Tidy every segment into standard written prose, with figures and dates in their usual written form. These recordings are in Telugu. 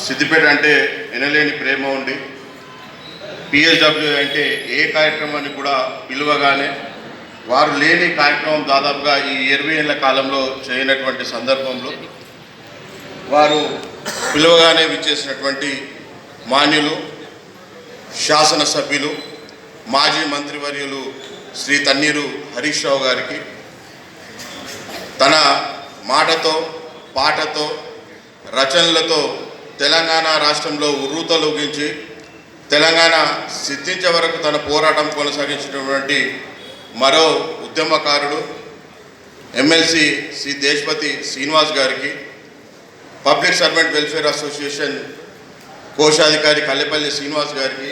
సిద్దిపేట అంటే ఎనలేని ప్రేమ ఉండి పిఎస్డబ్ల్యూ అంటే ఏ కార్యక్రమాన్ని కూడా పిలువగానే వారు లేని కార్యక్రమం దాదాపుగా ఈ 20 ఏళ్ల కాలంలో చేయనటువంటి సందర్భంలో వారు పిలువగానే విచ్చేసినటువంటి మాన్యులు శాసనసభ్యులు మాజీ మంత్రివర్యులు శ్రీ తన్నీరు హరీష్ రావు గారికి తన మాటతో పాటతో రచనలతో తెలంగాణ రాష్ట్రంలో ఉర్రూతలూగించి తెలంగాణ సిద్ధించే వరకు తన పోరాటం కొనసాగించినటువంటి మరో ఉద్యమకారుడు ఎమ్మెల్సీ శ్రీ దేశపతి శ్రీనివాస్ గారికి, పబ్లిక్ సర్వెంట్ వెల్ఫేర్ అసోసియేషన్ కోశాధికారి కల్లెపల్లి శ్రీనివాస్ గారికి,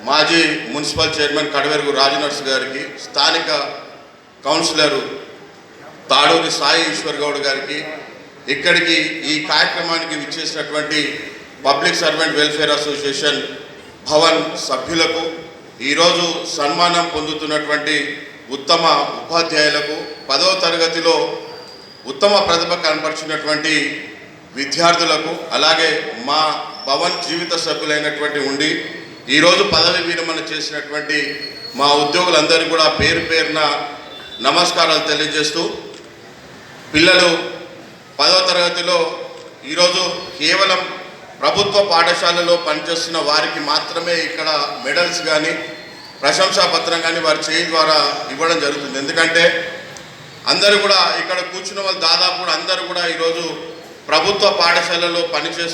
మాజీ మున్సిపల్ చైర్మన్ కడవెరుగు రాజనర్స్ గారికి, స్థానిక కౌన్సిలరు తాడూరి సాయి ఈశ్వర్ గౌడ్ గారికి, ఇక్కడికి ఈ కార్యక్రమానికి విచ్చేసినటువంటి public servant welfare association Bhavan సభ్యులకు, ఈరోజు సన్మానం పొందుతున్నటువంటి ఉత్తమ ఉపాధ్యాయులకు, 10వ తరగతిలో ఉత్తమ ప్రతిభ కనపరిచినటువంటి విద్యార్థులకు, అలాగే మా భవన్ జీవిత సభ్యులైనటువంటి ఉండి ఈరోజు పదవి విరమణ చేసినటువంటి మా ఉద్యోగులందరికీ కూడా పేరు పేరున నమస్కారాలు తెలియజేస్తూ, పిల్లలు 10వ తరగతిలో ఈరోజు కేవలం ప్రభుత్వ పాఠశాలలో పనిచేస్తున్న వారికి మాత్రమే ఇక్కడ మెడల్స్ కానీ ప్రశంసాపత్రం కానీ వారి చేయి ద్వారా ఇవ్వడం జరుగుతుంది. ఎందుకంటే అందరూ కూడా ఇక్కడ కూర్చున్న వాళ్ళు దాదాపు అందరూ కూడా ఈరోజు ప్రభుత్వ పాఠశాలలో పనిచేస్తూ